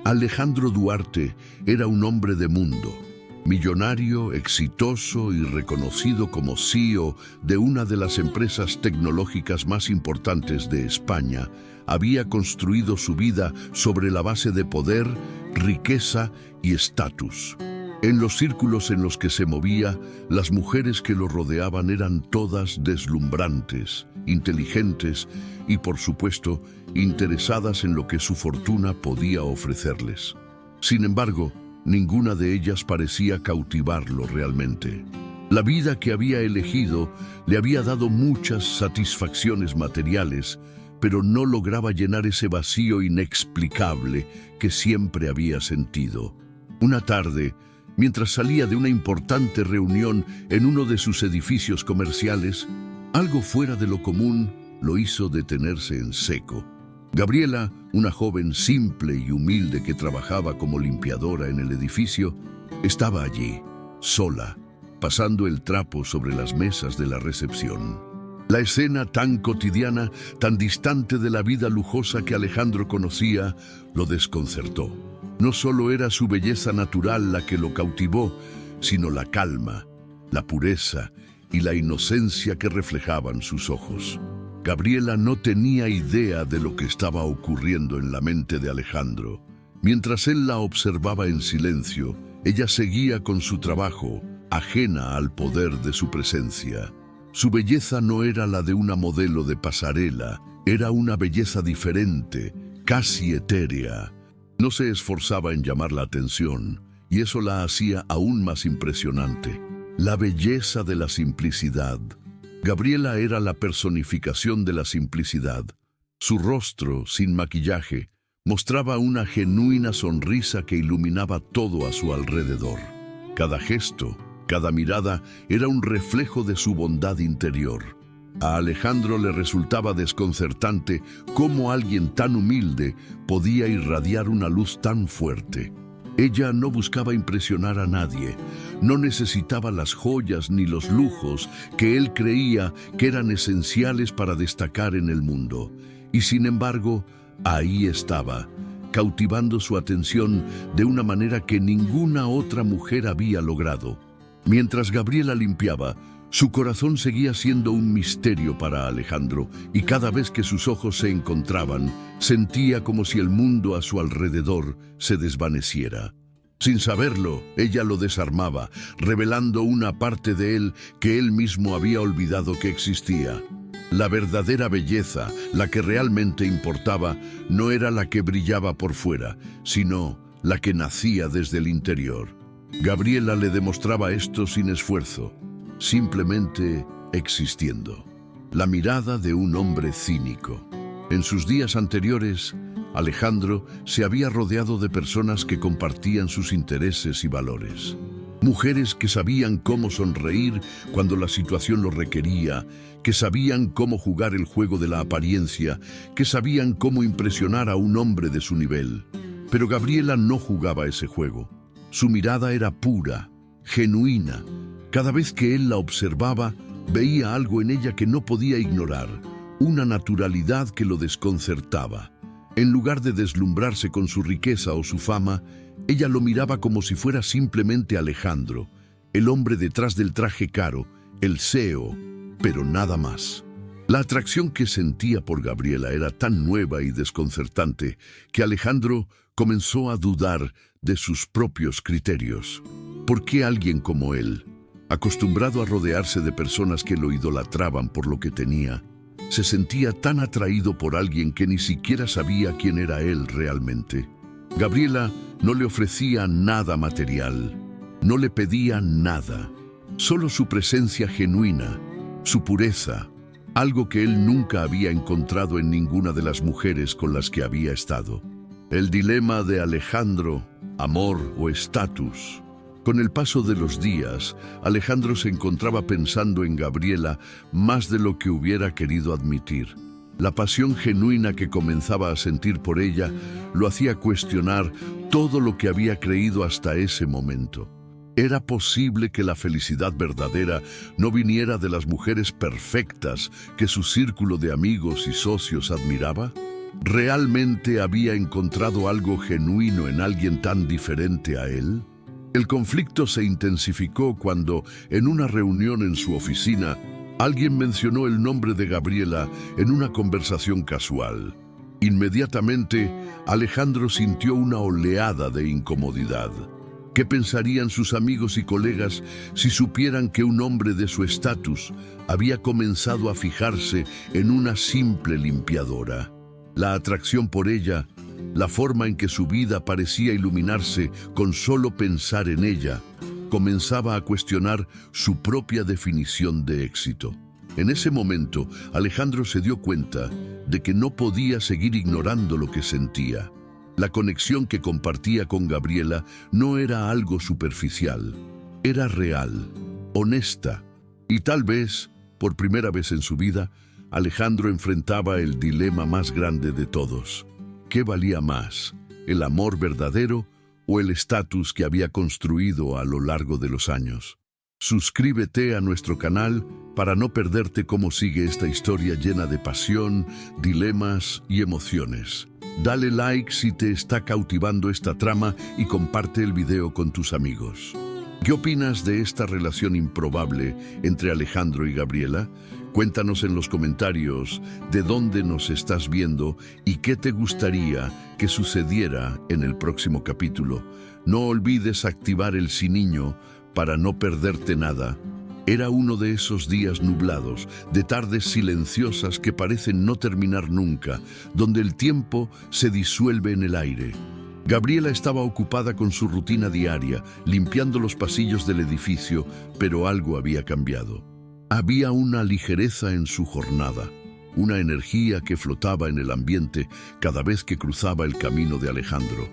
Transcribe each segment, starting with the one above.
Alejandro Duarte era un hombre de mundo, millonario, exitoso y reconocido como CEO de una de las empresas tecnológicas más importantes de España. Había construido su vida sobre la base de poder, riqueza y estatus. En los círculos en los que se movía, las mujeres que lo rodeaban eran todas deslumbrantes, inteligentes y, por supuesto, interesadas en lo que su fortuna podía ofrecerles. Sin embargo, ninguna de ellas parecía cautivarlo realmente. La vida que había elegido le había dado muchas satisfacciones materiales, pero no lograba llenar ese vacío inexplicable que siempre había sentido. Una tarde, mientras salía de una importante reunión en uno de sus edificios comerciales, algo fuera de lo común lo hizo detenerse en seco. Gabriela, una joven simple y humilde que trabajaba como limpiadora en el edificio, estaba allí, sola, pasando el trapo sobre las mesas de la recepción. La escena tan cotidiana, tan distante de la vida lujosa que Alejandro conocía, lo desconcertó. No solo era su belleza natural la que lo cautivó, sino la calma, la pureza y la inocencia que reflejaban sus ojos. Gabriela no tenía idea de lo que estaba ocurriendo en la mente de Alejandro. Mientras él la observaba en silencio, ella seguía con su trabajo, ajena al poder de su presencia. Su belleza no era la de una modelo de pasarela, era una belleza diferente, casi etérea. No se esforzaba en llamar la atención, y eso la hacía aún más impresionante. La belleza de la simplicidad. Gabriela era la personificación de la simplicidad. Su rostro, sin maquillaje, mostraba una genuina sonrisa que iluminaba todo a su alrededor. Cada gesto, cada mirada era un reflejo de su bondad interior. A Alejandro le resultaba desconcertante cómo alguien tan humilde podía irradiar una luz tan fuerte. Ella no buscaba impresionar a nadie, no necesitaba las joyas ni los lujos que él creía que eran esenciales para destacar en el mundo. Y sin embargo, ahí estaba, cautivando su atención de una manera que ninguna otra mujer había logrado. Mientras Gabriela limpiaba, su corazón seguía siendo un misterio para Alejandro, y cada vez que sus ojos se encontraban, sentía como si el mundo a su alrededor se desvaneciera. Sin saberlo, ella lo desarmaba, revelando una parte de él que él mismo había olvidado que existía. La verdadera belleza, la que realmente importaba, no era la que brillaba por fuera, sino la que nacía desde el interior. Gabriela le demostraba esto sin esfuerzo, simplemente existiendo. La mirada de un hombre cínico. En sus días anteriores, Alejandro se había rodeado de personas que compartían sus intereses y valores. Mujeres que sabían cómo sonreír cuando la situación lo requería, que sabían cómo jugar el juego de la apariencia, que sabían cómo impresionar a un hombre de su nivel. Pero Gabriela no jugaba ese juego. Su mirada era pura, genuina. Cada vez que él la observaba, veía algo en ella que no podía ignorar, una naturalidad que lo desconcertaba. En lugar de deslumbrarse con su riqueza o su fama, ella lo miraba como si fuera simplemente Alejandro, el hombre detrás del traje caro, el CEO, pero nada más. La atracción que sentía por Gabriela era tan nueva y desconcertante que Alejandro comenzó a dudar de sus propios criterios. ¿Por qué alguien como él, acostumbrado a rodearse de personas que lo idolatraban por lo que tenía, se sentía tan atraído por alguien que ni siquiera sabía quién era él realmente? Gabriela no le ofrecía nada material, no le pedía nada, solo su presencia genuina, su pureza, algo que él nunca había encontrado en ninguna de las mujeres con las que había estado. El dilema de Alejandro, amor o estatus. Con el paso de los días, Alejandro se encontraba pensando en Gabriela más de lo que hubiera querido admitir. La pasión genuina que comenzaba a sentir por ella lo hacía cuestionar todo lo que había creído hasta ese momento. ¿Era posible que la felicidad verdadera no viniera de las mujeres perfectas que su círculo de amigos y socios admiraba? ¿Realmente había encontrado algo genuino en alguien tan diferente a él? El conflicto se intensificó cuando, en una reunión en su oficina, alguien mencionó el nombre de Gabriela en una conversación casual. Inmediatamente, Alejandro sintió una oleada de incomodidad. ¿Qué pensarían sus amigos y colegas si supieran que un hombre de su estatus había comenzado a fijarse en una simple limpiadora? La atracción por ella, la forma en que su vida parecía iluminarse con solo pensar en ella, comenzaba a cuestionar su propia definición de éxito. En ese momento, Alejandro se dio cuenta de que no podía seguir ignorando lo que sentía. La conexión que compartía con Gabriela no era algo superficial, era real, honesta, y tal vez, por primera vez en su vida, Alejandro enfrentaba el dilema más grande de todos. ¿Qué valía más, el amor verdadero o el estatus que había construido a lo largo de los años? Suscríbete a nuestro canal para no perderte cómo sigue esta historia llena de pasión, dilemas y emociones. Dale like si te está cautivando esta trama y comparte el video con tus amigos. ¿Qué opinas de esta relación improbable entre Alejandro y Gabriela? Cuéntanos en los comentarios de dónde nos estás viendo y qué te gustaría que sucediera en el próximo capítulo. No olvides activar el sininho para no perderte nada. Era uno de esos días nublados, de tardes silenciosas que parecen no terminar nunca, donde el tiempo se disuelve en el aire. Gabriela estaba ocupada con su rutina diaria, limpiando los pasillos del edificio, pero algo había cambiado. Había una ligereza en su jornada, una energía que flotaba en el ambiente cada vez que cruzaba el camino de Alejandro.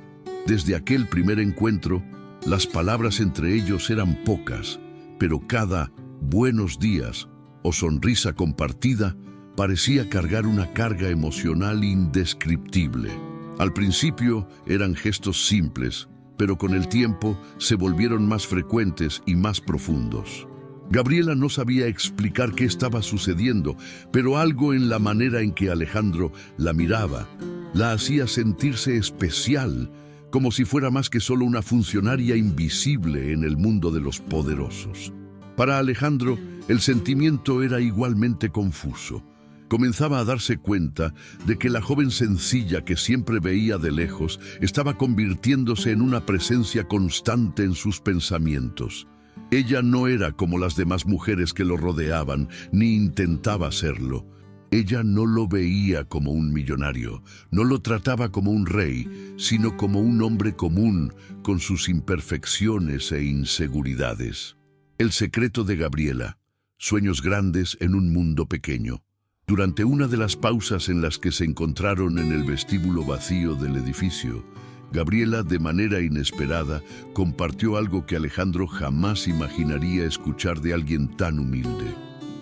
Desde aquel primer encuentro, las palabras entre ellos eran pocas, pero cada buenos días o sonrisa compartida parecía cargar una carga emocional indescriptible. Al principio eran gestos simples, pero con el tiempo se volvieron más frecuentes y más profundos. Gabriela no sabía explicar qué estaba sucediendo, pero algo en la manera en que Alejandro la miraba la hacía sentirse especial, como si fuera más que solo una funcionaria invisible en el mundo de los poderosos. Para Alejandro, el sentimiento era igualmente confuso. Comenzaba a darse cuenta de que la joven sencilla que siempre veía de lejos estaba convirtiéndose en una presencia constante en sus pensamientos. Ella no era como las demás mujeres que lo rodeaban, ni intentaba serlo. Ella no lo veía como un millonario, no lo trataba como un rey, sino como un hombre común, con sus imperfecciones e inseguridades. El secreto de Gabriela: sueños grandes en un mundo pequeño. Durante una de las pausas en las que se encontraron en el vestíbulo vacío del edificio, Gabriela, de manera inesperada, compartió algo que Alejandro jamás imaginaría escuchar de alguien tan humilde.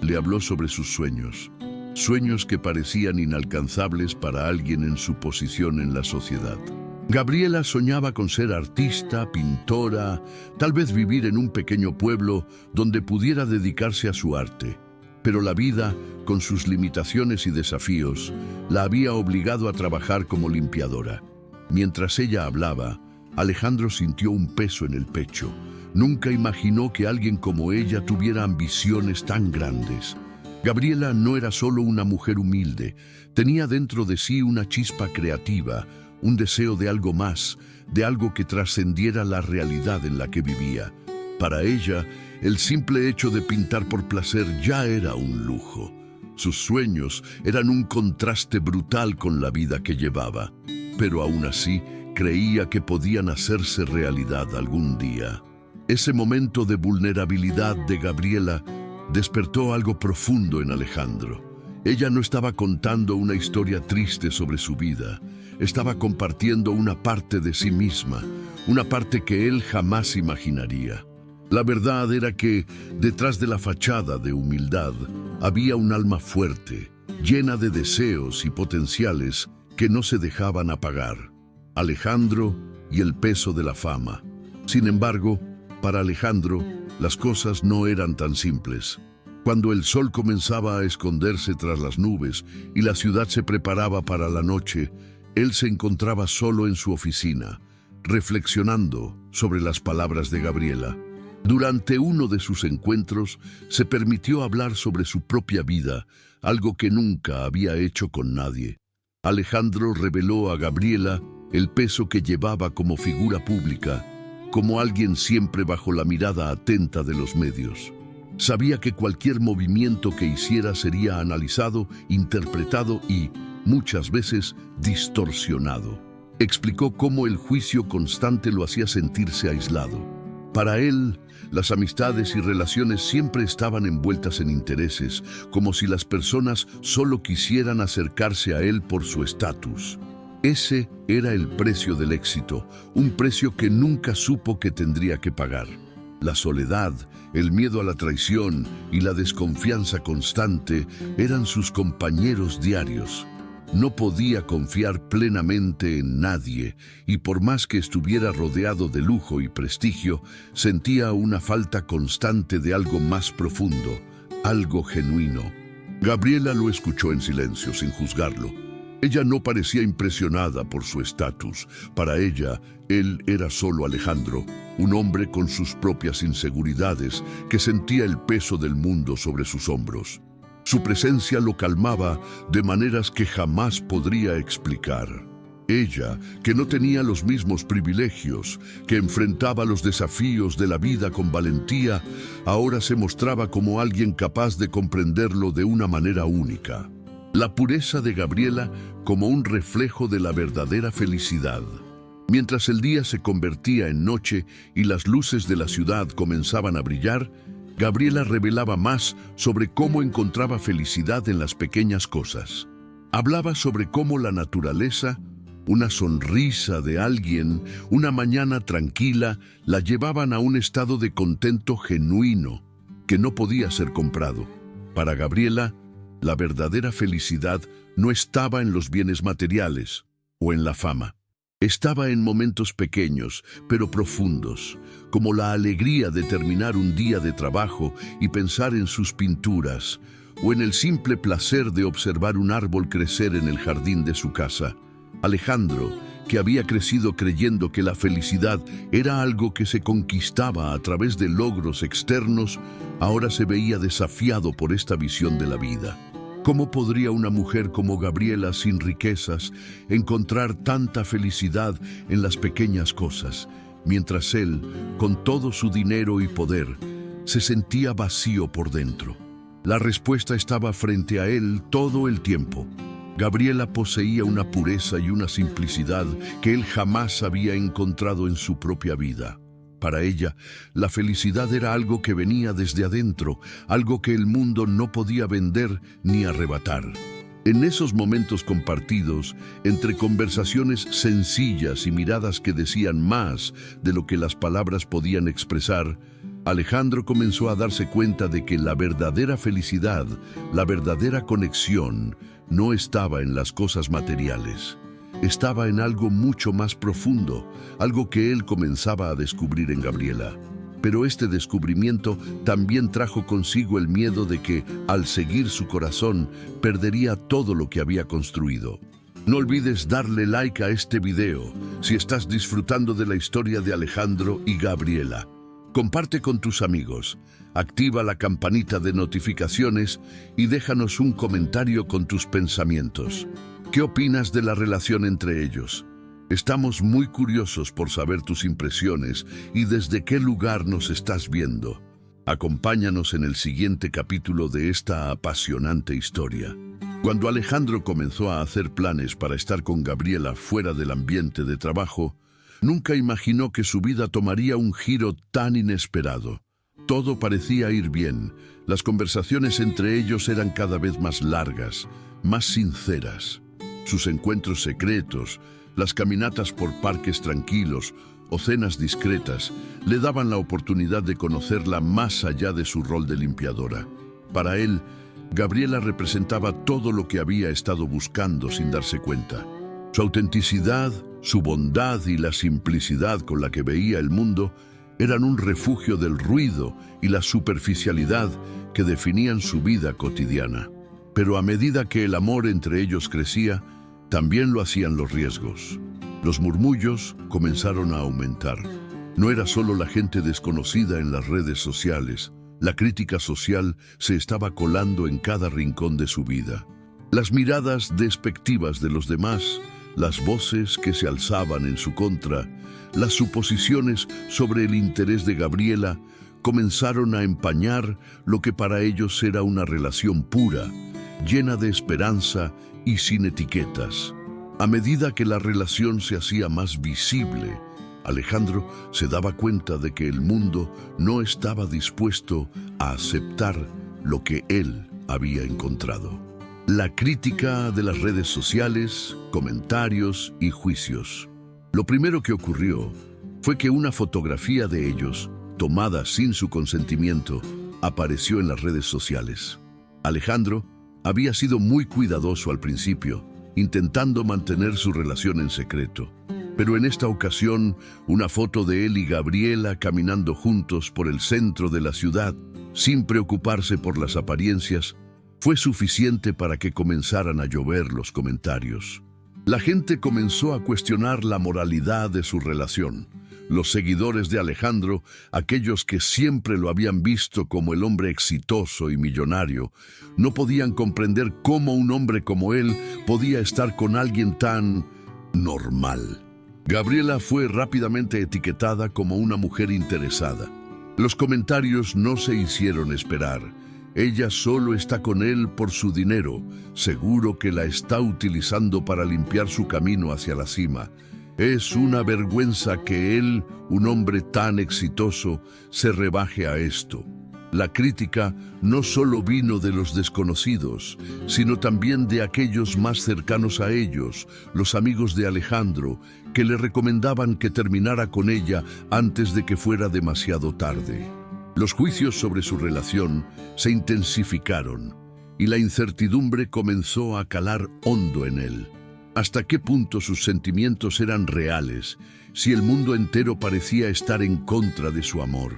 Le habló sobre sus sueños, sueños que parecían inalcanzables para alguien en su posición en la sociedad. Gabriela soñaba con ser artista, pintora, tal vez vivir en un pequeño pueblo donde pudiera dedicarse a su arte. Pero la vida, con sus limitaciones y desafíos, la había obligado a trabajar como limpiadora. Mientras ella hablaba, Alejandro sintió un peso en el pecho. Nunca imaginó que alguien como ella tuviera ambiciones tan grandes. Gabriela no era solo una mujer humilde, tenía dentro de sí una chispa creativa, un deseo de algo más, de algo que trascendiera la realidad en la que vivía. Para ella, el simple hecho de pintar por placer ya era un lujo. Sus sueños eran un contraste brutal con la vida que llevaba, pero aún así creía que podían hacerse realidad algún día. Ese momento de vulnerabilidad de Gabriela despertó algo profundo en Alejandro. Ella no estaba contando una historia triste sobre su vida, estaba compartiendo una parte de sí misma, una parte que él jamás imaginaría. La verdad era que, detrás de la fachada de humildad, había un alma fuerte, llena de deseos y potenciales que no se dejaban apagar. Alejandro y el peso de la fama. Sin embargo, para Alejandro, las cosas no eran tan simples. Cuando el sol comenzaba a esconderse tras las nubes y la ciudad se preparaba para la noche, él se encontraba solo en su oficina, reflexionando sobre las palabras de Gabriela. Durante uno de sus encuentros, se permitió hablar sobre su propia vida, algo que nunca había hecho con nadie. Alejandro reveló a Gabriela el peso que llevaba como figura pública, como alguien siempre bajo la mirada atenta de los medios. Sabía que cualquier movimiento que hiciera sería analizado, interpretado y, muchas veces, distorsionado. Explicó cómo el juicio constante lo hacía sentirse aislado. Para él, las amistades y relaciones siempre estaban envueltas en intereses, como si las personas solo quisieran acercarse a él por su estatus. Ese era el precio del éxito, un precio que nunca supo que tendría que pagar. La soledad, el miedo a la traición y la desconfianza constante eran sus compañeros diarios. No podía confiar plenamente en nadie y por más que estuviera rodeado de lujo y prestigio, sentía una falta constante de algo más profundo, algo genuino. Gabriela lo escuchó en silencio, sin juzgarlo. Ella no parecía impresionada por su estatus. Para ella, él era solo Alejandro, un hombre con sus propias inseguridades que sentía el peso del mundo sobre sus hombros. Su presencia lo calmaba de maneras que jamás podría explicar. Ella, que no tenía los mismos privilegios, que enfrentaba los desafíos de la vida con valentía, ahora se mostraba como alguien capaz de comprenderlo de una manera única. La pureza de Gabriela como un reflejo de la verdadera felicidad. Mientras el día se convertía en noche y las luces de la ciudad comenzaban a brillar, Gabriela revelaba más sobre cómo encontraba felicidad en las pequeñas cosas. Hablaba sobre cómo la naturaleza, una sonrisa de alguien, una mañana tranquila, la llevaban a un estado de contento genuino que no podía ser comprado. Para Gabriela, la verdadera felicidad no estaba en los bienes materiales o en la fama. Estaba en momentos pequeños, pero profundos, como la alegría de terminar un día de trabajo y pensar en sus pinturas, o en el simple placer de observar un árbol crecer en el jardín de su casa. Alejandro, que había crecido creyendo que la felicidad era algo que se conquistaba a través de logros externos, ahora se veía desafiado por esta visión de la vida. ¿Cómo podría una mujer como Gabriela, sin riquezas, encontrar tanta felicidad en las pequeñas cosas, mientras él, con todo su dinero y poder, se sentía vacío por dentro? La respuesta estaba frente a él todo el tiempo. Gabriela poseía una pureza y una simplicidad que él jamás había encontrado en su propia vida. Para ella, la felicidad era algo que venía desde adentro, algo que el mundo no podía vender ni arrebatar. En esos momentos compartidos, entre conversaciones sencillas y miradas que decían más de lo que las palabras podían expresar, Alejandro comenzó a darse cuenta de que la verdadera felicidad, la verdadera conexión, no estaba en las cosas materiales. Estaba en algo mucho más profundo, algo que él comenzaba a descubrir en Gabriela. Pero este descubrimiento también trajo consigo el miedo de que, al seguir su corazón, perdería todo lo que había construido. No olvides darle like a este video si estás disfrutando de la historia de Alejandro y Gabriela. Comparte con tus amigos, activa la campanita de notificaciones y déjanos un comentario con tus pensamientos. ¿Qué opinas de la relación entre ellos? Estamos muy curiosos por saber tus impresiones y desde qué lugar nos estás viendo. Acompáñanos en el siguiente capítulo de esta apasionante historia. Cuando Alejandro comenzó a hacer planes para estar con Gabriela fuera del ambiente de trabajo, nunca imaginó que su vida tomaría un giro tan inesperado. Todo parecía ir bien. Las conversaciones entre ellos eran cada vez más largas, más sinceras. Sus encuentros secretos, las caminatas por parques tranquilos o cenas discretas le daban la oportunidad de conocerla más allá de su rol de limpiadora. Para él, Gabriela representaba todo lo que había estado buscando sin darse cuenta. Su autenticidad, su bondad y la simplicidad con la que veía el mundo Eran un refugio del ruido y la superficialidad que definían su vida cotidiana. Pero a medida que el amor entre ellos crecía, también lo hacían los riesgos. Los murmullos comenzaron a aumentar. No era solo la gente desconocida en las redes sociales. La crítica social se estaba colando en cada rincón de su vida. Las miradas despectivas de los demás, las voces que se alzaban en su contra, las suposiciones sobre el interés de Gabriela comenzaron a empañar lo que para ellos era una relación pura, llena de esperanza y sin etiquetas. A medida que la relación se hacía más visible, Alejandro se daba cuenta de que el mundo no estaba dispuesto a aceptar lo que él había encontrado. La crítica de las redes sociales, comentarios y juicios. Lo primero que ocurrió fue que una fotografía de ellos, tomada sin su consentimiento, apareció en las redes sociales. Alejandro había sido muy cuidadoso al principio, intentando mantener su relación en secreto. Pero en esta ocasión, una foto de él y Gabriela caminando juntos por el centro de la ciudad, sin preocuparse por las apariencias, fue suficiente para que comenzaran a llover los comentarios. La gente comenzó a cuestionar la moralidad de su relación. Los seguidores de Alejandro, aquellos que siempre lo habían visto como el hombre exitoso y millonario, no podían comprender cómo un hombre como él podía estar con alguien tan normal. Gabriela fue rápidamente etiquetada como una mujer interesada. Los comentarios no se hicieron esperar. Ella solo está con él por su dinero, seguro que la está utilizando para limpiar su camino hacia la cima. Es una vergüenza que él, un hombre tan exitoso, se rebaje a esto. La crítica no solo vino de los desconocidos, sino también de aquellos más cercanos a ellos, los amigos de Alejandro, que le recomendaban que terminara con ella antes de que fuera demasiado tarde. Los juicios sobre su relación se intensificaron y la incertidumbre comenzó a calar hondo en él. ¿Hasta qué punto sus sentimientos eran reales, si el mundo entero parecía estar en contra de su amor?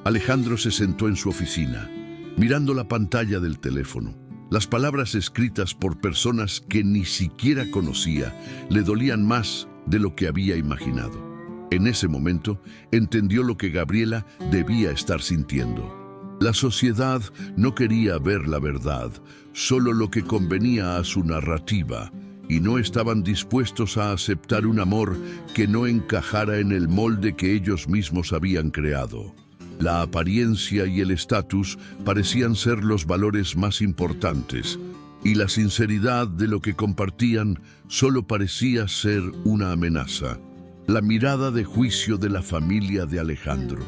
Alejandro se sentó en su oficina, mirando la pantalla del teléfono. Las palabras escritas por personas que ni siquiera conocía le dolían más de lo que había imaginado. En ese momento, entendió lo que Gabriela debía estar sintiendo. La sociedad no quería ver la verdad, solo lo que convenía a su narrativa, y no estaban dispuestos a aceptar un amor que no encajara en el molde que ellos mismos habían creado. La apariencia y el estatus parecían ser los valores más importantes, y la sinceridad de lo que compartían solo parecía ser una amenaza. La mirada de juicio de la familia de Alejandro.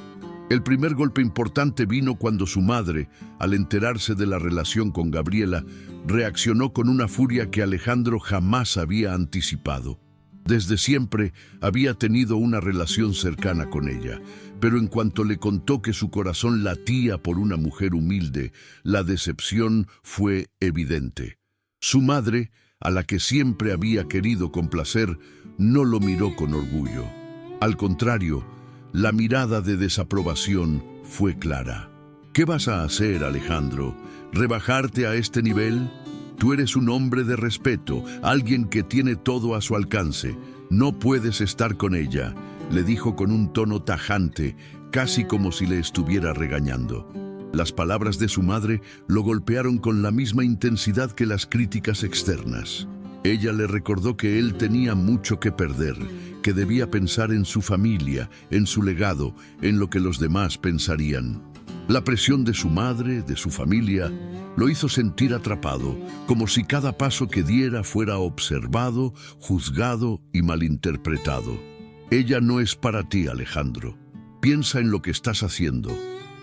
El primer golpe importante vino cuando su madre, al enterarse de la relación con Gabriela, reaccionó con una furia que Alejandro jamás había anticipado. Desde siempre había tenido una relación cercana con ella, pero en cuanto le contó que su corazón latía por una mujer humilde, la decepción fue evidente. Su madre, a la que siempre había querido complacer, no lo miró con orgullo. Al contrario, la mirada de desaprobación fue clara. ¿Qué vas a hacer, Alejandro? ¿Rebajarte a este nivel? Tú eres un hombre de respeto, alguien que tiene todo a su alcance. No puedes estar con ella, le dijo con un tono tajante, casi como si le estuviera regañando. Las palabras de su madre lo golpearon con la misma intensidad que las críticas externas. Ella le recordó que él tenía mucho que perder, que debía pensar en su familia, en su legado, en lo que los demás pensarían. La presión de su madre, de su familia, lo hizo sentir atrapado, como si cada paso que diera fuera observado, juzgado y malinterpretado. Ella no es para ti, Alejandro. Piensa en lo que estás haciendo.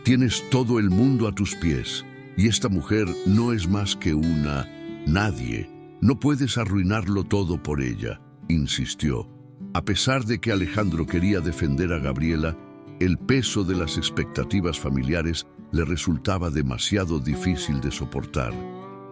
Tienes todo el mundo a tus pies, y esta mujer no es más que una nadie. No puedes arruinarlo todo por ella, insistió. A pesar de que Alejandro quería defender a Gabriela, el peso de las expectativas familiares le resultaba demasiado difícil de soportar.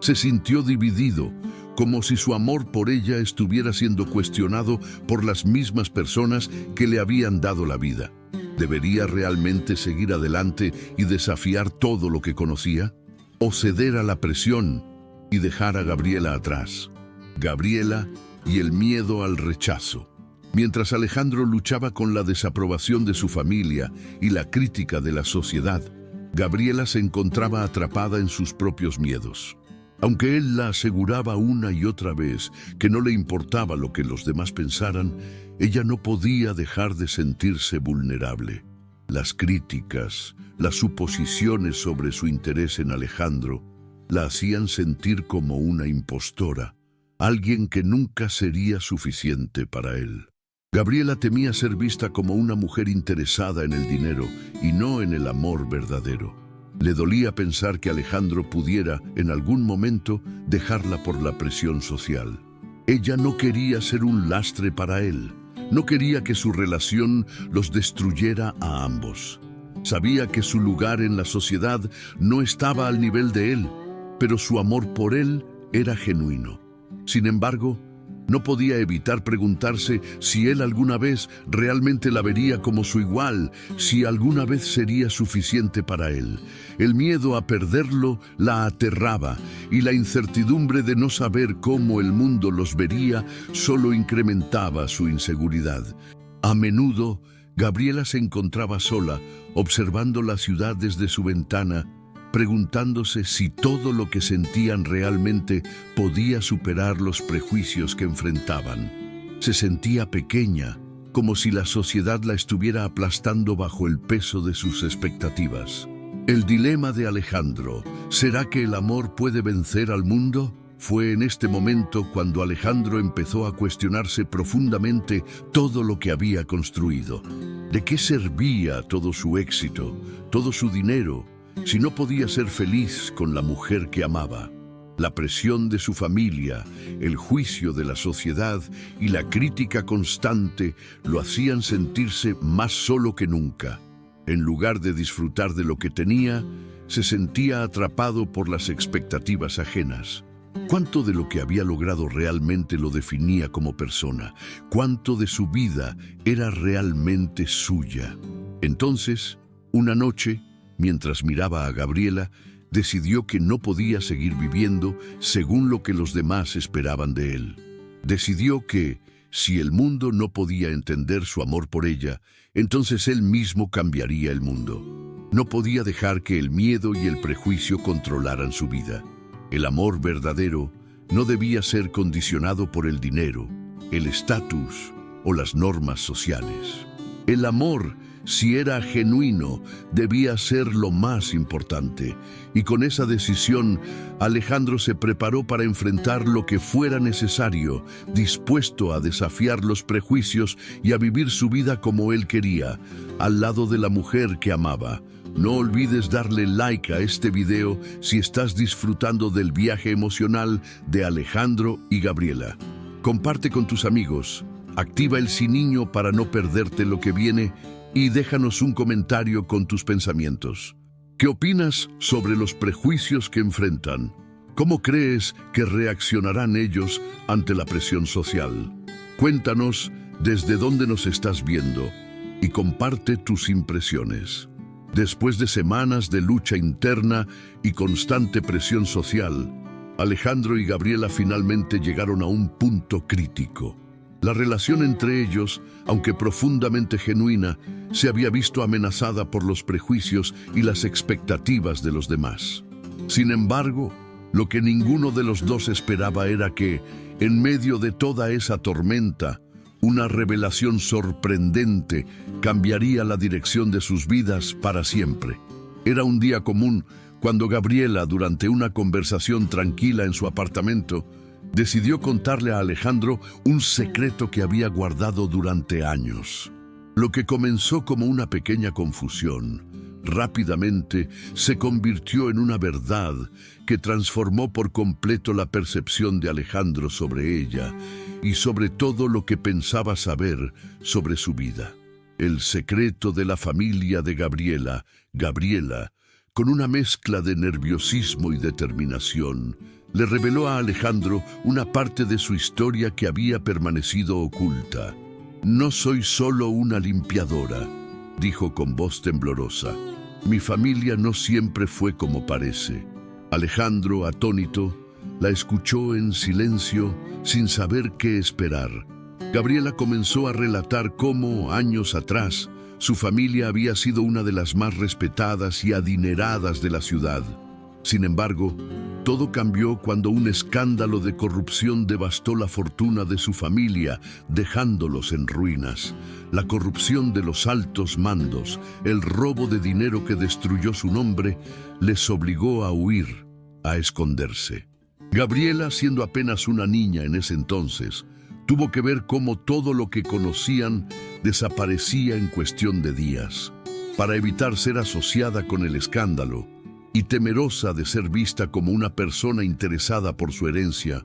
Se sintió dividido, como si su amor por ella estuviera siendo cuestionado por las mismas personas que le habían dado la vida. ¿Debería realmente seguir adelante y desafiar todo lo que conocía? ¿O ceder a la presión y dejar a Gabriela atrás? Gabriela y el miedo al rechazo. Mientras Alejandro luchaba con la desaprobación de su familia y la crítica de la sociedad, Gabriela se encontraba atrapada en sus propios miedos. Aunque él la aseguraba una y otra vez que no le importaba lo que los demás pensaran, ella no podía dejar de sentirse vulnerable. Las críticas, las suposiciones sobre su interés en Alejandro, la hacían sentir como una impostora, alguien que nunca sería suficiente para él. Gabriela temía ser vista como una mujer interesada en el dinero y no en el amor verdadero. Le dolía pensar que Alejandro pudiera, en algún momento, dejarla por la presión social. Ella no quería ser un lastre para él. No quería que su relación los destruyera a ambos. Sabía que su lugar en la sociedad no estaba al nivel de él, pero su amor por él era genuino. Sin embargo, no podía evitar preguntarse si él alguna vez realmente la vería como su igual, si alguna vez sería suficiente para él. El miedo a perderlo la aterraba y la incertidumbre de no saber cómo el mundo los vería solo incrementaba su inseguridad. A menudo, Gabriela se encontraba sola, observando la ciudad desde su ventana, preguntándose si todo lo que sentían realmente podía superar los prejuicios que enfrentaban. Se sentía pequeña, como si la sociedad la estuviera aplastando bajo el peso de sus expectativas. El dilema de Alejandro, ¿será que el amor puede vencer al mundo? Fue en este momento cuando Alejandro empezó a cuestionarse profundamente todo lo que había construido. ¿De qué servía todo su éxito, todo su dinero, si no podía ser feliz con la mujer que amaba? La presión de su familia, el juicio de la sociedad y la crítica constante lo hacían sentirse más solo que nunca. En lugar de disfrutar de lo que tenía, se sentía atrapado por las expectativas ajenas. ¿Cuánto de lo que había logrado realmente lo definía como persona? ¿Cuánto de su vida era realmente suya? Entonces, una noche, mientras miraba a Gabriela, decidió que no podía seguir viviendo según lo que los demás esperaban de él. Decidió que, si el mundo no podía entender su amor por ella, entonces él mismo cambiaría el mundo. No podía dejar que el miedo y el prejuicio controlaran su vida. El amor verdadero no debía ser condicionado por el dinero, el estatus o las normas sociales. El amor, si era genuino, debía ser lo más importante. Y con esa decisión, Alejandro se preparó para enfrentar lo que fuera necesario, dispuesto a desafiar los prejuicios y a vivir su vida como él quería, al lado de la mujer que amaba. No olvides darle like a este video si estás disfrutando del viaje emocional de Alejandro y Gabriela. Comparte con tus amigos, activa el sininho para no perderte lo que viene y déjanos un comentario con tus pensamientos. ¿Qué opinas sobre los prejuicios que enfrentan? ¿Cómo crees que reaccionarán ellos ante la presión social? Cuéntanos desde dónde nos estás viendo y comparte tus impresiones. Después de semanas de lucha interna y constante presión social, Alejandro y Gabriela finalmente llegaron a un punto crítico. La relación entre ellos, aunque profundamente genuina, se había visto amenazada por los prejuicios y las expectativas de los demás. Sin embargo, lo que ninguno de los dos esperaba era que, en medio de toda esa tormenta, una revelación sorprendente cambiaría la dirección de sus vidas para siempre. Era un día común cuando Gabriela, durante una conversación tranquila en su apartamento, decidió contarle a Alejandro un secreto que había guardado durante años. Lo que comenzó como una pequeña confusión, rápidamente se convirtió en una verdad que transformó por completo la percepción de Alejandro sobre ella y sobre todo lo que pensaba saber sobre su vida. El secreto de la familia de Gabriela, con una mezcla de nerviosismo y determinación, le reveló a Alejandro una parte de su historia que había permanecido oculta. No soy solo una limpiadora. dijo con voz temblorosa. Mi familia no siempre fue como parece. Alejandro, atónito, la escuchó en silencio, sin saber qué esperar. Gabriela comenzó a relatar cómo, años atrás, su familia había sido una de las más respetadas y adineradas de la ciudad. Sin embargo, todo cambió cuando un escándalo de corrupción devastó la fortuna de su familia, dejándolos en ruinas. La corrupción de los altos mandos, el robo de dinero que destruyó su nombre, les obligó a huir, a esconderse. Gabriela, siendo apenas una niña en ese entonces, tuvo que ver cómo todo lo que conocían desaparecía en cuestión de días. Para evitar ser asociada con el escándalo, y temerosa de ser vista como una persona interesada por su herencia,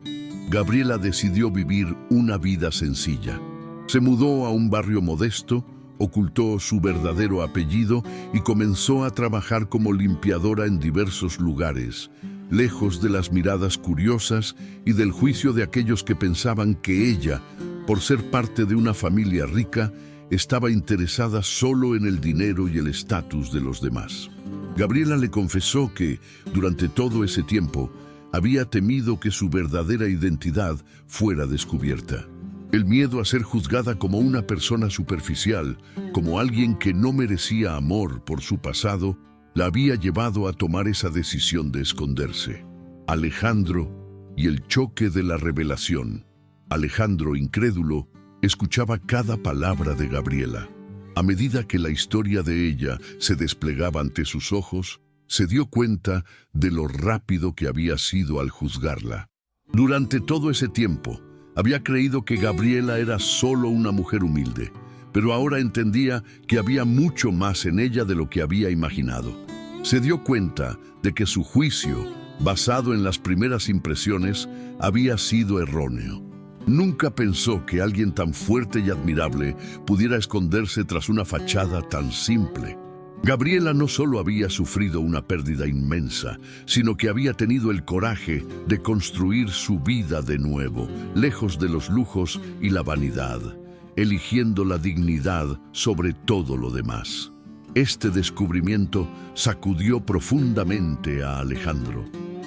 Gabriela decidió vivir una vida sencilla. Se mudó a un barrio modesto, ocultó su verdadero apellido y comenzó a trabajar como limpiadora en diversos lugares, lejos de las miradas curiosas y del juicio de aquellos que pensaban que ella, por ser parte de una familia rica, estaba interesada solo en el dinero y el estatus de los demás. Gabriela le confesó que, durante todo ese tiempo, había temido que su verdadera identidad fuera descubierta. El miedo a ser juzgada como una persona superficial, como alguien que no merecía amor por su pasado, la había llevado a tomar esa decisión de esconderse. Alejandro y el choque de la revelación. Alejandro, incrédulo, escuchaba cada palabra de Gabriela. A medida que la historia de ella se desplegaba ante sus ojos, se dio cuenta de lo rápido que había sido al juzgarla. Durante todo ese tiempo, había creído que Gabriela era solo una mujer humilde, pero ahora entendía que había mucho más en ella de lo que había imaginado. Se dio cuenta de que su juicio, basado en las primeras impresiones, había sido erróneo. Nunca pensó que alguien tan fuerte y admirable pudiera esconderse tras una fachada tan simple. Gabriela no solo había sufrido una pérdida inmensa, sino que había tenido el coraje de construir su vida de nuevo, lejos de los lujos y la vanidad, eligiendo la dignidad sobre todo lo demás. Este descubrimiento sacudió profundamente a Alejandro.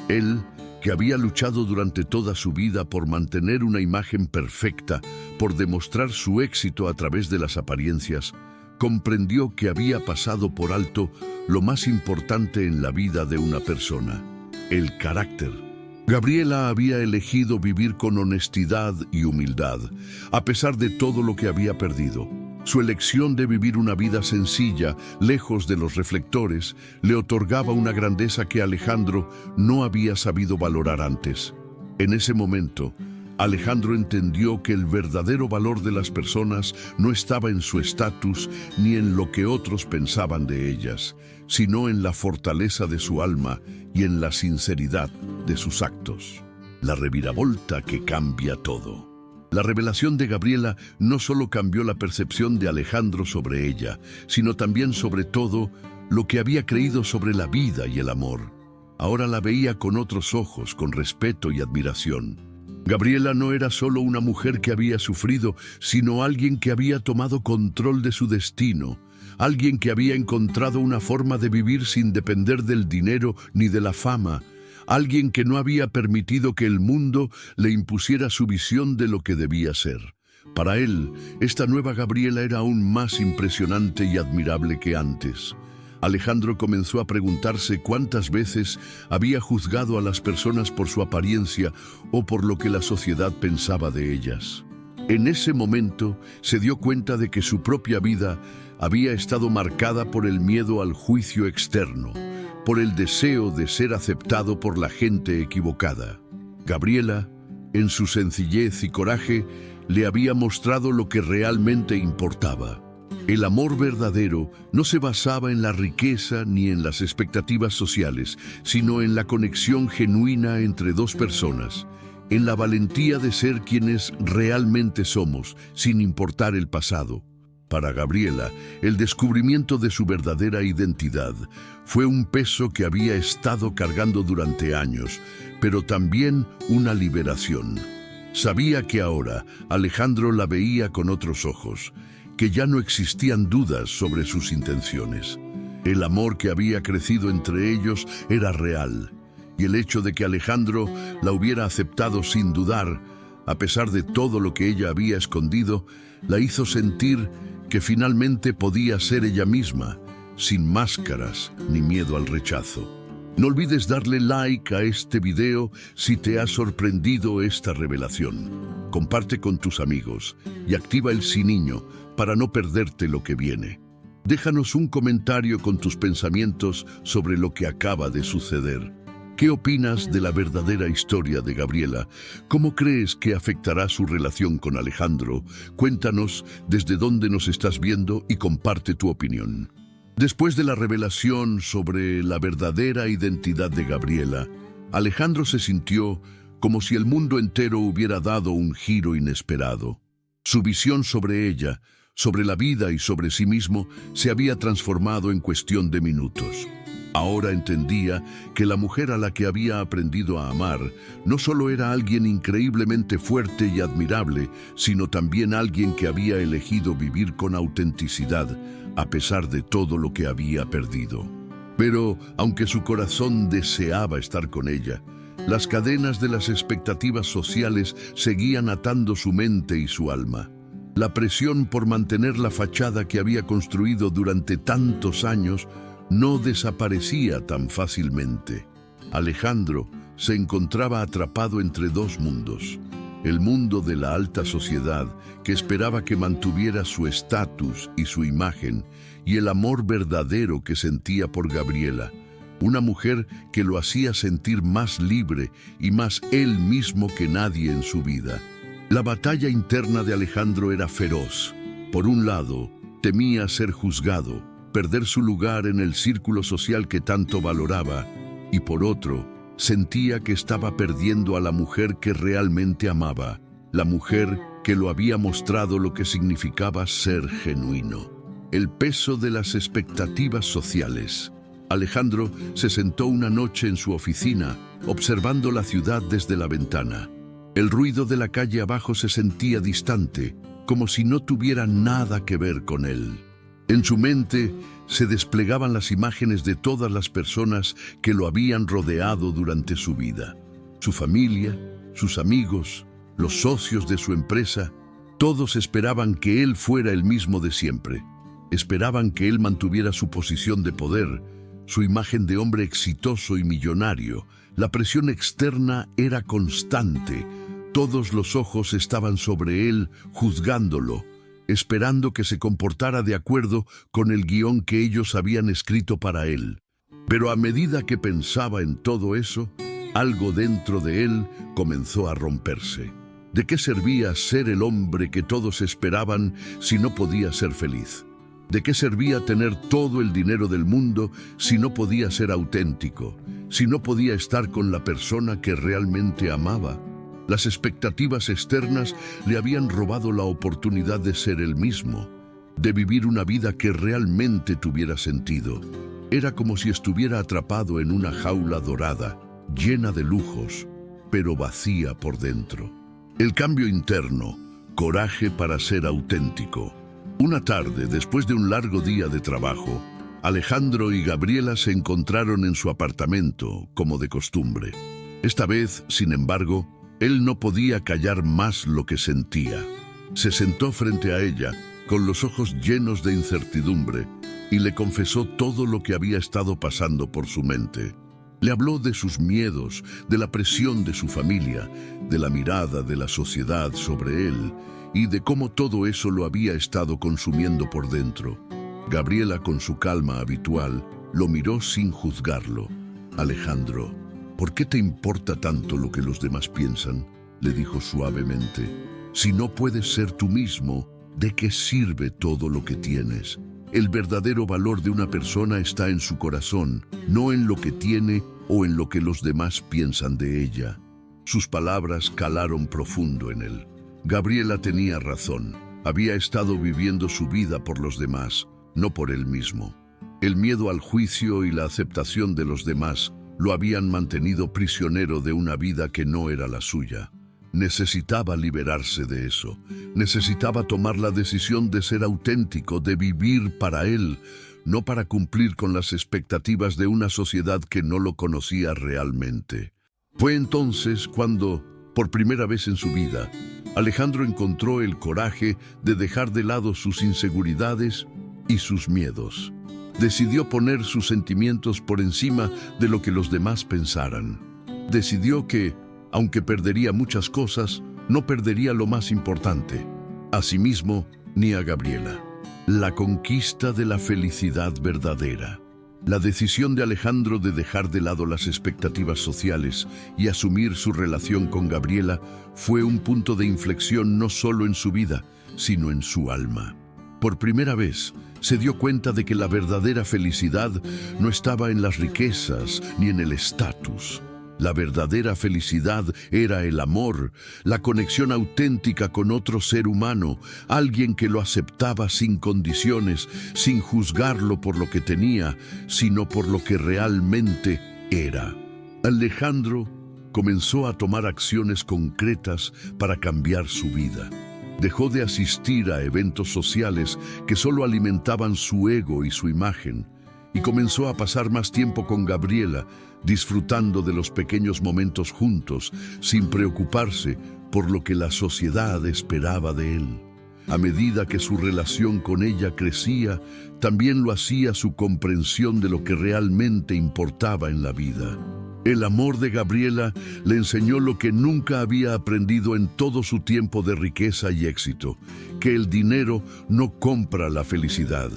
Él, que había luchado durante toda su vida por mantener una imagen perfecta, por demostrar su éxito a través de las apariencias, comprendió que había pasado por alto lo más importante en la vida de una persona: el carácter. Gabriela había elegido vivir con honestidad y humildad, a pesar de todo lo que había perdido. Su elección de vivir una vida sencilla, lejos de los reflectores, le otorgaba una grandeza que Alejandro no había sabido valorar antes. En ese momento, Alejandro entendió que el verdadero valor de las personas no estaba en su estatus ni en lo que otros pensaban de ellas, sino en la fortaleza de su alma y en la sinceridad de sus actos. La reviravolta que cambia todo. La revelación de Gabriela no solo cambió la percepción de Alejandro sobre ella, sino también sobre todo lo que había creído sobre la vida y el amor. Ahora la veía con otros ojos, con respeto y admiración. Gabriela no era solo una mujer que había sufrido, sino alguien que había tomado control de su destino, alguien que había encontrado una forma de vivir sin depender del dinero ni de la fama, alguien que no había permitido que el mundo le impusiera su visión de lo que debía ser. Para él, esta nueva Gabriela era aún más impresionante y admirable que antes. Alejandro comenzó a preguntarse cuántas veces había juzgado a las personas por su apariencia o por lo que la sociedad pensaba de ellas. En ese momento se dio cuenta de que su propia vida había estado marcada por el miedo al juicio externo, por el deseo de ser aceptado por la gente equivocada. Gabriela, en su sencillez y coraje, le había mostrado lo que realmente importaba. El amor verdadero no se basaba en la riqueza ni en las expectativas sociales, sino en la conexión genuina entre dos personas, en la valentía de ser quienes realmente somos, sin importar el pasado. Para Gabriela, el descubrimiento de su verdadera identidad fue un peso que había estado cargando durante años, pero también una liberación. Sabía que ahora Alejandro la veía con otros ojos, que ya no existían dudas sobre sus intenciones. El amor que había crecido entre ellos era real, y el hecho de que Alejandro la hubiera aceptado sin dudar, a pesar de todo lo que ella había escondido, la hizo sentir que finalmente podía ser ella misma, sin máscaras ni miedo al rechazo. No olvides darle like a este video si te ha sorprendido esta revelación. Comparte con tus amigos y activa el siniño para no perderte lo que viene. Déjanos un comentario con tus pensamientos sobre lo que acaba de suceder. ¿Qué opinas de la verdadera historia de Gabriela? ¿Cómo crees que afectará su relación con Alejandro? Cuéntanos desde dónde nos estás viendo y comparte tu opinión. Después de la revelación sobre la verdadera identidad de Gabriela, Alejandro se sintió como si el mundo entero hubiera dado un giro inesperado. Su visión sobre ella, sobre la vida y sobre sí mismo, se había transformado en cuestión de minutos. Ahora entendía que la mujer a la que había aprendido a amar no solo era alguien increíblemente fuerte y admirable, sino también alguien que había elegido vivir con autenticidad, a pesar de todo lo que había perdido. Pero, aunque su corazón deseaba estar con ella, las cadenas de las expectativas sociales seguían atando su mente y su alma. La presión por mantener la fachada que había construido durante tantos años no desaparecía tan fácilmente. Alejandro se encontraba atrapado entre dos mundos. El mundo de la alta sociedad, que esperaba que mantuviera su estatus y su imagen, y el amor verdadero que sentía por Gabriela, una mujer que lo hacía sentir más libre y más él mismo que nadie en su vida. La batalla interna de Alejandro era feroz. Por un lado, temía ser juzgado, perder su lugar en el círculo social que tanto valoraba, y por otro, sentía que estaba perdiendo a la mujer que realmente amaba, la mujer que lo había mostrado lo que significaba ser genuino. El peso de las expectativas sociales. Alejandro se sentó una noche en su oficina, observando la ciudad desde la ventana. El ruido de la calle abajo se sentía distante, como si no tuviera nada que ver con él. En su mente se desplegaban las imágenes de todas las personas que lo habían rodeado durante su vida. Su familia, sus amigos, los socios de su empresa, todos esperaban que él fuera el mismo de siempre. Esperaban que él mantuviera su posición de poder, su imagen de hombre exitoso y millonario. La presión externa era constante. Todos los ojos estaban sobre él, juzgándolo, esperando que se comportara de acuerdo con el guión que ellos habían escrito para él. Pero a medida que pensaba en todo eso, algo dentro de él comenzó a romperse. ¿De qué servía ser el hombre que todos esperaban si no podía ser feliz? ¿De qué servía tener todo el dinero del mundo si no podía ser auténtico, si no podía estar con la persona que realmente amaba? Las expectativas externas le habían robado la oportunidad de ser él mismo, de vivir una vida que realmente tuviera sentido. Era como si estuviera atrapado en una jaula dorada, llena de lujos, pero vacía por dentro. El cambio interno, coraje para ser auténtico. Una tarde, después de un largo día de trabajo, Alejandro y Gabriela se encontraron en su apartamento, como de costumbre. Esta vez, sin embargo, él no podía callar más lo que sentía. Se sentó frente a ella, con los ojos llenos de incertidumbre, y le confesó todo lo que había estado pasando por su mente. Le habló de sus miedos, de la presión de su familia, de la mirada de la sociedad sobre él, y de cómo todo eso lo había estado consumiendo por dentro. Gabriela, con su calma habitual, lo miró sin juzgarlo. «Alejandro, ¿por qué te importa tanto lo que los demás piensan?», le dijo suavemente. «Si no puedes ser tú mismo, ¿de qué sirve todo lo que tienes? El verdadero valor de una persona está en su corazón, no en lo que tiene o en lo que los demás piensan de ella». Sus palabras calaron profundo en él. Gabriela tenía razón. Había estado viviendo su vida por los demás, no por él mismo. El miedo al juicio y la aceptación de los demás lo habían mantenido prisionero de una vida que no era la suya. Necesitaba liberarse de eso. Necesitaba tomar la decisión de ser auténtico, de vivir para él, no para cumplir con las expectativas de una sociedad que no lo conocía realmente. Fue entonces cuando, por primera vez en su vida, Alejandro encontró el coraje de dejar de lado sus inseguridades y sus miedos. Decidió poner sus sentimientos por encima de lo que los demás pensaran. Decidió que, aunque perdería muchas cosas, no perdería lo más importante, a sí mismo ni a Gabriela. La conquista de la felicidad verdadera. La decisión de Alejandro de dejar de lado las expectativas sociales y asumir su relación con Gabriela fue un punto de inflexión no solo en su vida, sino en su alma. Por primera vez, se dio cuenta de que la verdadera felicidad no estaba en las riquezas ni en el estatus. La verdadera felicidad era el amor, la conexión auténtica con otro ser humano, alguien que lo aceptaba sin condiciones, sin juzgarlo por lo que tenía, sino por lo que realmente era. Alejandro comenzó a tomar acciones concretas para cambiar su vida. Dejó de asistir a eventos sociales que solo alimentaban su ego y su imagen, y comenzó a pasar más tiempo con Gabriela, disfrutando de los pequeños momentos juntos, sin preocuparse por lo que la sociedad esperaba de él. A medida que su relación con ella crecía, también lo hacía su comprensión de lo que realmente importaba en la vida. El amor de Gabriela le enseñó lo que nunca había aprendido en todo su tiempo de riqueza y éxito, que el dinero no compra la felicidad,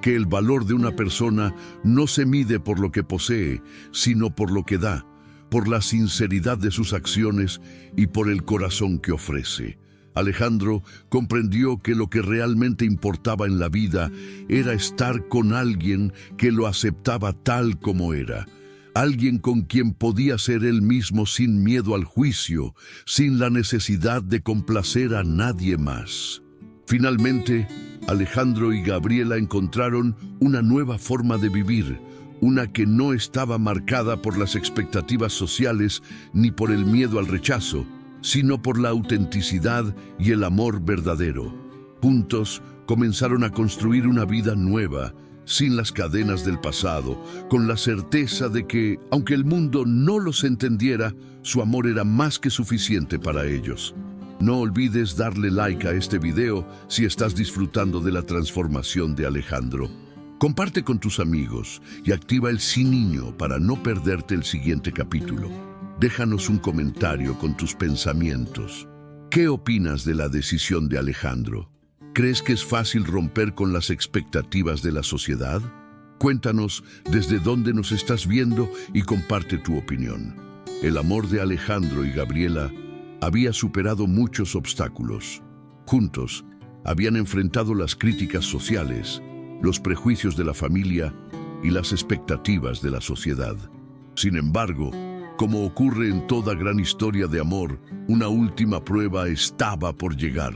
que el valor de una persona no se mide por lo que posee, sino por lo que da, por la sinceridad de sus acciones y por el corazón que ofrece. Alejandro comprendió que lo que realmente importaba en la vida era estar con alguien que lo aceptaba tal como era, alguien con quien podía ser él mismo sin miedo al juicio, sin la necesidad de complacer a nadie más. Finalmente, Alejandro y Gabriela encontraron una nueva forma de vivir, una que no estaba marcada por las expectativas sociales ni por el miedo al rechazo, sino por la autenticidad y el amor verdadero. Juntos comenzaron a construir una vida nueva, sin las cadenas del pasado, con la certeza de que, aunque el mundo no los entendiera, su amor era más que suficiente para ellos. No olvides darle like a este video si estás disfrutando de la transformación de Alejandro. Comparte con tus amigos y activa el sininho para no perderte el siguiente capítulo. Déjanos un comentario con tus pensamientos. ¿Qué opinas de la decisión de Alejandro? ¿Crees que es fácil romper con las expectativas de la sociedad? Cuéntanos desde dónde nos estás viendo y comparte tu opinión. El amor de Alejandro y Gabriela había superado muchos obstáculos. Juntos, habían enfrentado las críticas sociales, los prejuicios de la familia y las expectativas de la sociedad. Sin embargo, como ocurre en toda gran historia de amor, una última prueba estaba por llegar.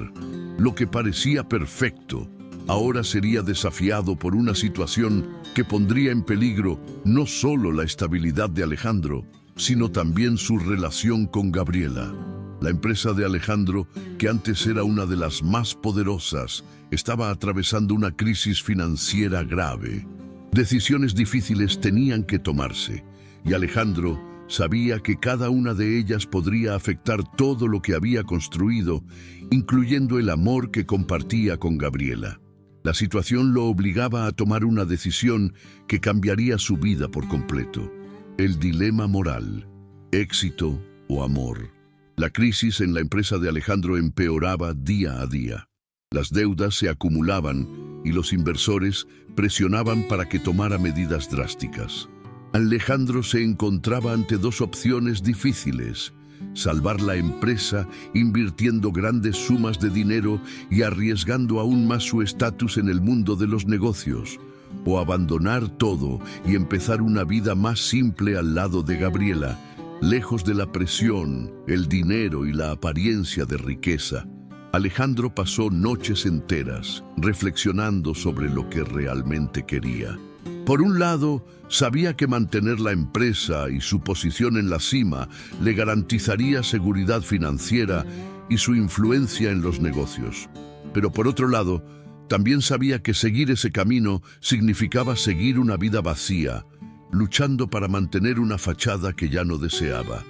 Lo que parecía perfecto, ahora sería desafiado por una situación que pondría en peligro no solo la estabilidad de Alejandro, sino también su relación con Gabriela. La empresa de Alejandro, que antes era una de las más poderosas, estaba atravesando una crisis financiera grave. Decisiones difíciles tenían que tomarse, y Alejandro sabía que cada una de ellas podría afectar todo lo que había construido, incluyendo el amor que compartía con Gabriela. La situación lo obligaba a tomar una decisión que cambiaría su vida por completo. El dilema moral, éxito o amor. La crisis en la empresa de Alejandro empeoraba día a día. Las deudas se acumulaban y los inversores presionaban para que tomara medidas drásticas. Alejandro se encontraba ante dos opciones difíciles: salvar la empresa invirtiendo grandes sumas de dinero y arriesgando aún más su estatus en el mundo de los negocios, o abandonar todo y empezar una vida más simple al lado de Gabriela, lejos de la presión, el dinero y la apariencia de riqueza. Alejandro pasó noches enteras reflexionando sobre lo que realmente quería. Por un lado, sabía que mantener la empresa y su posición en la cima le garantizaría seguridad financiera y su influencia en los negocios. Pero por otro lado, también sabía que seguir ese camino significaba seguir una vida vacía, luchando para mantener una fachada que ya no deseaba.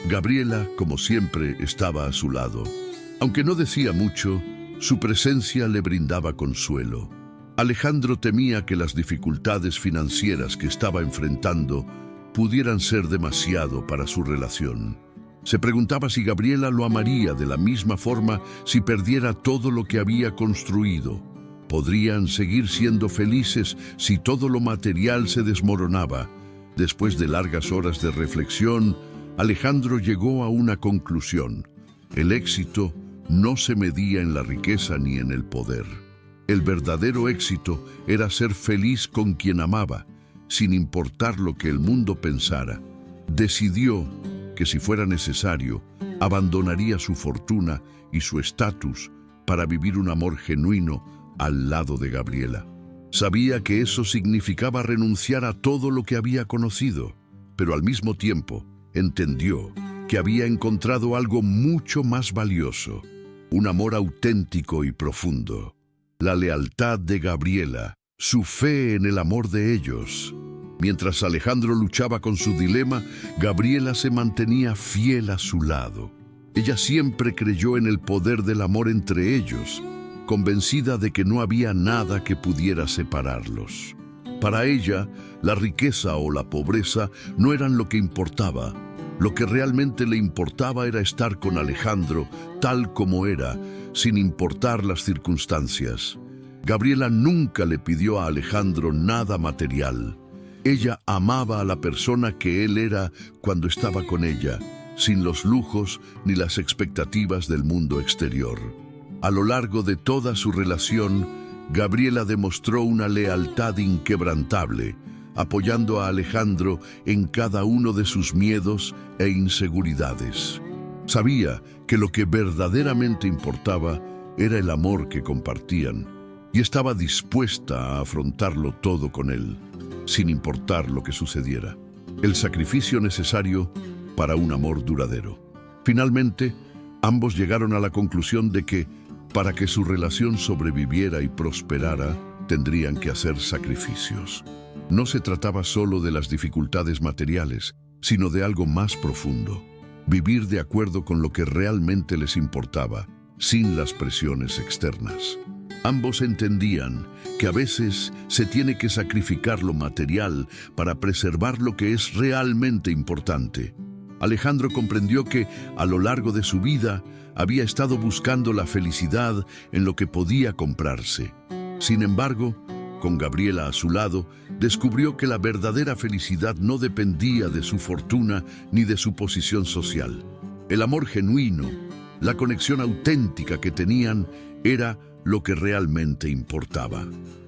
Gabriela, como siempre, estaba a su lado. Aunque no decía mucho, su presencia le brindaba consuelo. Alejandro temía que las dificultades financieras que estaba enfrentando pudieran ser demasiado para su relación. Se preguntaba si Gabriela lo amaría de la misma forma si perdiera todo lo que había construido. ¿Podrían seguir siendo felices si todo lo material se desmoronaba? Después de largas horas de reflexión, Alejandro llegó a una conclusión. El éxito no se medía en la riqueza ni en el poder. El verdadero éxito era ser feliz con quien amaba, sin importar lo que el mundo pensara. Decidió que si fuera necesario, abandonaría su fortuna y su estatus para vivir un amor genuino al lado de Gabriela. Sabía que eso significaba renunciar a todo lo que había conocido, pero al mismo tiempo entendió que había encontrado algo mucho más valioso, un amor auténtico y profundo. La lealtad de Gabriela, su fe en el amor de ellos. Mientras Alejandro luchaba con su dilema, Gabriela se mantenía fiel a su lado. Ella siempre creyó en el poder del amor entre ellos, convencida de que no había nada que pudiera separarlos. Para ella, la riqueza o la pobreza no eran lo que importaba. Lo que realmente le importaba era estar con Alejandro tal como era, sin importar las circunstancias. Gabriela nunca le pidió a Alejandro nada material. Ella amaba a la persona que él era cuando estaba con ella, sin los lujos ni las expectativas del mundo exterior. A lo largo de toda su relación, Gabriela demostró una lealtad inquebrantable, apoyando a Alejandro en cada uno de sus miedos e inseguridades. Sabía que lo que verdaderamente importaba era el amor que compartían, y estaba dispuesta a afrontarlo todo con él, sin importar lo que sucediera. El sacrificio necesario para un amor duradero. Finalmente, ambos llegaron a la conclusión de que, para que su relación sobreviviera y prosperara, tendrían que hacer sacrificios. No se trataba solo de las dificultades materiales, sino de algo más profundo. Vivir de acuerdo con lo que realmente les importaba, sin las presiones externas. Ambos entendían que a veces se tiene que sacrificar lo material para preservar lo que es realmente importante. Alejandro comprendió que, a lo largo de su vida, había estado buscando la felicidad en lo que podía comprarse. Sin embargo, con Gabriela a su lado, descubrió que la verdadera felicidad no dependía de su fortuna ni de su posición social. El amor genuino, la conexión auténtica que tenían, era lo que realmente importaba.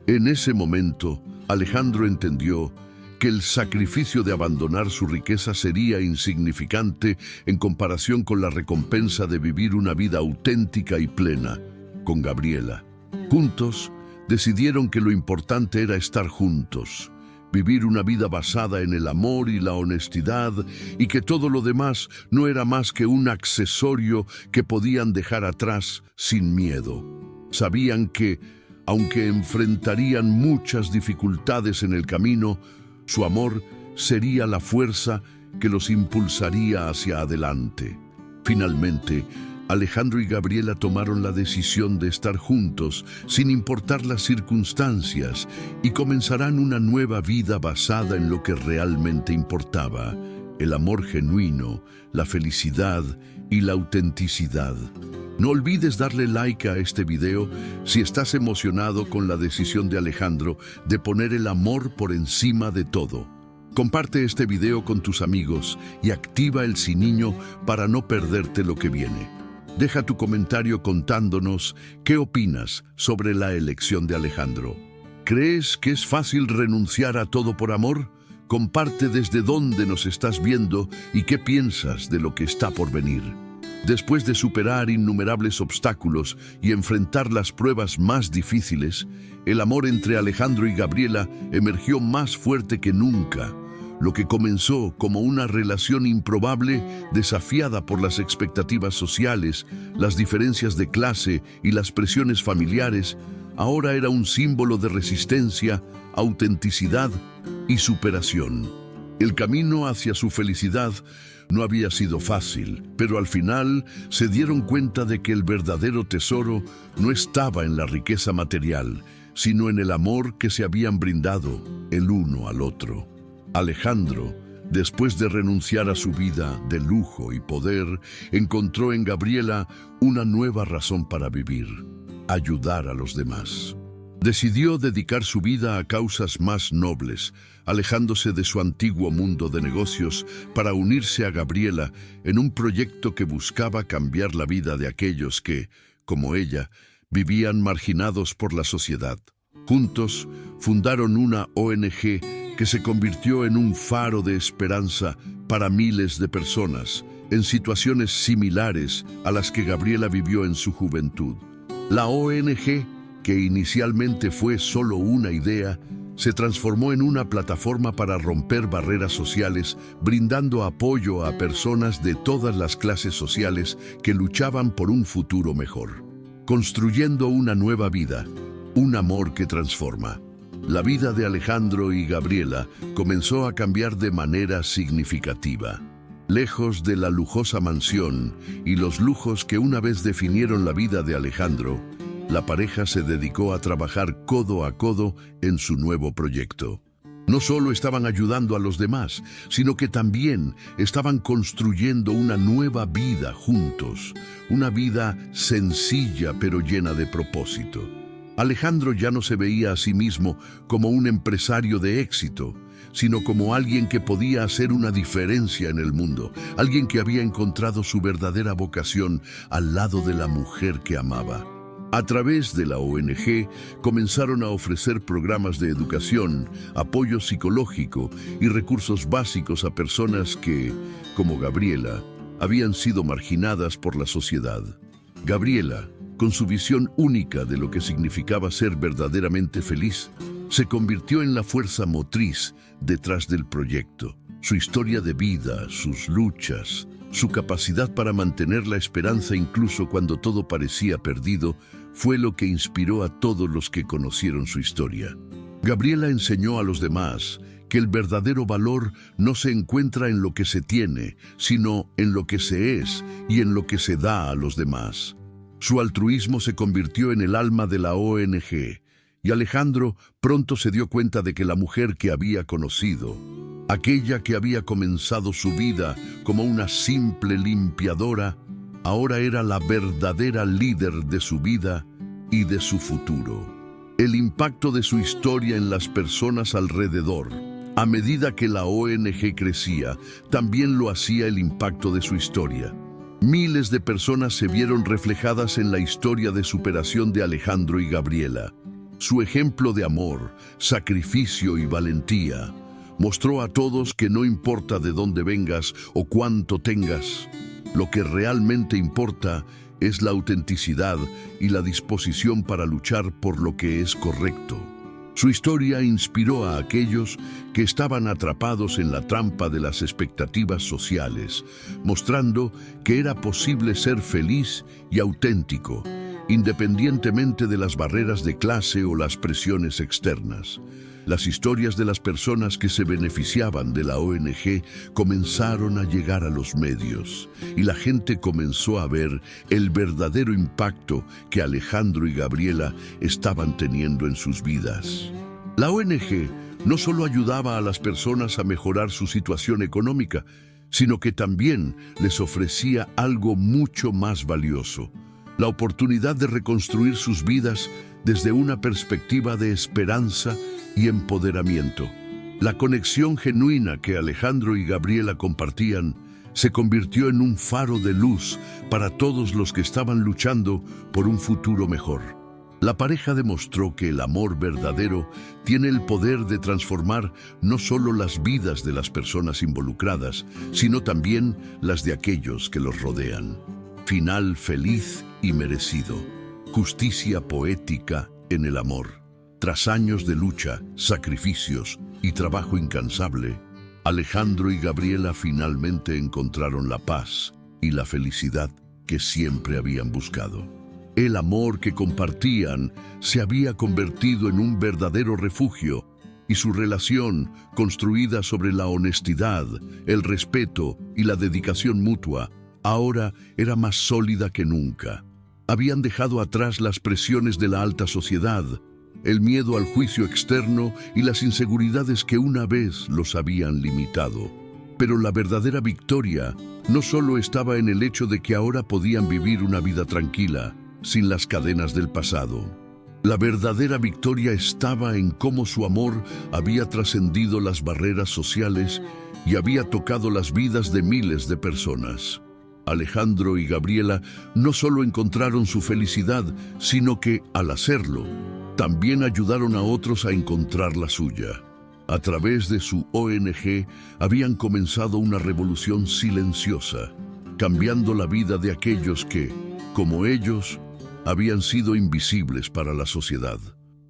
En ese momento, Alejandro entendió que el sacrificio de abandonar su riqueza sería insignificante en comparación con la recompensa de vivir una vida auténtica y plena con Gabriela. Juntos, decidieron que lo importante era estar juntos, vivir una vida basada en el amor y la honestidad, y que todo lo demás no era más que un accesorio que podían dejar atrás sin miedo. Sabían que, aunque enfrentarían muchas dificultades en el camino, su amor sería la fuerza que los impulsaría hacia adelante. Finalmente, Alejandro y Gabriela tomaron la decisión de estar juntos sin importar las circunstancias y comenzarán una nueva vida basada en lo que realmente importaba: el amor genuino, la felicidad y la autenticidad. No olvides darle like a este video si estás emocionado con la decisión de Alejandro de poner el amor por encima de todo. Comparte este video con tus amigos y activa el sininho para no perderte lo que viene. Deja tu comentario contándonos qué opinas sobre la elección de Alejandro. ¿Crees que es fácil renunciar a todo por amor? Comparte desde dónde nos estás viendo y qué piensas de lo que está por venir. Después de superar innumerables obstáculos y enfrentar las pruebas más difíciles, el amor entre Alejandro y Gabriela emergió más fuerte que nunca. Lo que comenzó como una relación improbable, desafiada por las expectativas sociales, las diferencias de clase y las presiones familiares, ahora era un símbolo de resistencia, autenticidad y superación. El camino hacia su felicidad no había sido fácil, pero al final se dieron cuenta de que el verdadero tesoro no estaba en la riqueza material, sino en el amor que se habían brindado el uno al otro. Alejandro, después de renunciar a su vida de lujo y poder, encontró en Gabriela una nueva razón para vivir: ayudar a los demás. Decidió dedicar su vida a causas más nobles, alejándose de su antiguo mundo de negocios para unirse a Gabriela en un proyecto que buscaba cambiar la vida de aquellos que, como ella, vivían marginados por la sociedad. Juntos fundaron una ONG que se convirtió en un faro de esperanza para miles de personas en situaciones similares a las que Gabriela vivió en su juventud. La ONG, que inicialmente fue solo una idea, se transformó en una plataforma para romper barreras sociales, brindando apoyo a personas de todas las clases sociales que luchaban por un futuro mejor, construyendo una nueva vida, un amor que transforma. La vida de Alejandro y Gabriela comenzó a cambiar de manera significativa. Lejos de la lujosa mansión y los lujos que una vez definieron la vida de Alejandro, la pareja se dedicó a trabajar codo a codo en su nuevo proyecto. No solo estaban ayudando a los demás, sino que también estaban construyendo una nueva vida juntos, una vida sencilla pero llena de propósito. Alejandro ya no se veía a sí mismo como un empresario de éxito, sino como alguien que podía hacer una diferencia en el mundo, alguien que había encontrado su verdadera vocación al lado de la mujer que amaba. A través de la ONG comenzaron a ofrecer programas de educación, apoyo psicológico y recursos básicos a personas que, como Gabriela, habían sido marginadas por la sociedad. Gabriela, con su visión única de lo que significaba ser verdaderamente feliz, se convirtió en la fuerza motriz detrás del proyecto. Su historia de vida, sus luchas, su capacidad para mantener la esperanza incluso cuando todo parecía perdido, fue lo que inspiró a todos los que conocieron su historia. Gabriela enseñó a los demás que el verdadero valor no se encuentra en lo que se tiene, sino en lo que se es y en lo que se da a los demás. Su altruismo se convirtió en el alma de la ONG, y Alejandro pronto se dio cuenta de que la mujer que había conocido, aquella que había comenzado su vida como una simple limpiadora, ahora era la verdadera líder de su vida y de su futuro. El impacto de su historia en las personas alrededor, a medida que la ONG crecía, también lo hacía el impacto de su historia. Miles de personas se vieron reflejadas en la historia de superación de Alejandro y Gabriela. Su ejemplo de amor, sacrificio y valentía mostró a todos que no importa de dónde vengas o cuánto tengas, lo que realmente importa es la autenticidad y la disposición para luchar por lo que es correcto. Su historia inspiró a aquellos que estaban atrapados en la trampa de las expectativas sociales, mostrando que era posible ser feliz y auténtico, independientemente de las barreras de clase o las presiones externas. Las historias de las personas que se beneficiaban de la ONG comenzaron a llegar a los medios y la gente comenzó a ver el verdadero impacto que Alejandro y Gabriela estaban teniendo en sus vidas. La ONG no solo ayudaba a las personas a mejorar su situación económica, sino que también les ofrecía algo mucho más valioso: la oportunidad de reconstruir sus vidas desde una perspectiva de esperanza y empoderamiento. La conexión genuina que Alejandro y Gabriela compartían se convirtió en un faro de luz para todos los que estaban luchando por un futuro mejor. La pareja demostró que el amor verdadero tiene el poder de transformar no solo las vidas de las personas involucradas, sino también las de aquellos que los rodean. Final feliz y merecido. Justicia poética en el amor. Tras años de lucha, sacrificios y trabajo incansable, Alejandro y Gabriela finalmente encontraron la paz y la felicidad que siempre habían buscado. El amor que compartían se había convertido en un verdadero refugio y su relación, construida sobre la honestidad, el respeto y la dedicación mutua, ahora era más sólida que nunca. Habían dejado atrás las presiones de la alta sociedad, el miedo al juicio externo y las inseguridades que una vez los habían limitado. Pero la verdadera victoria no solo estaba en el hecho de que ahora podían vivir una vida tranquila, sin las cadenas del pasado. La verdadera victoria estaba en cómo su amor había trascendido las barreras sociales y había tocado las vidas de miles de personas. Alejandro y Gabriela no solo encontraron su felicidad, sino que, al hacerlo, también ayudaron a otros a encontrar la suya. A través de su ONG, habían comenzado una revolución silenciosa, cambiando la vida de aquellos que, como ellos, habían sido invisibles para la sociedad.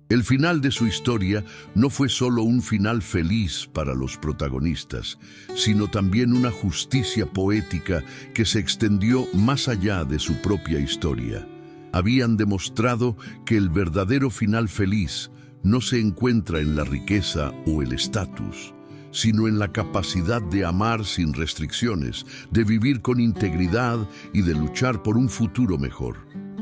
El final de su historia no fue solo un final feliz para los protagonistas, sino también una justicia poética que se extendió más allá de su propia historia. Habían demostrado que el verdadero final feliz no se encuentra en la riqueza o el estatus, sino en la capacidad de amar sin restricciones, de vivir con integridad y de luchar por un futuro mejor.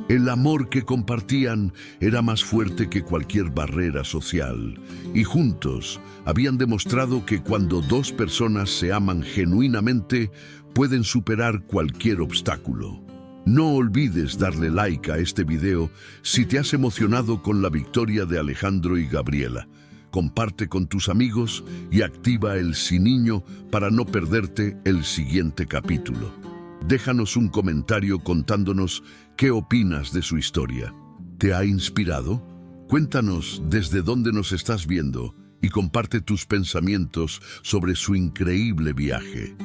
El amor que compartían era más fuerte que cualquier barrera social, y juntos habían demostrado que cuando dos personas se aman genuinamente, pueden superar cualquier obstáculo. No olvides darle like a este video si te has emocionado con la victoria de Alejandro y Gabriela. Comparte con tus amigos y activa el siniño para no perderte el siguiente capítulo. Déjanos un comentario contándonos qué opinas de su historia. ¿Te ha inspirado? Cuéntanos desde dónde nos estás viendo y comparte tus pensamientos sobre su increíble viaje.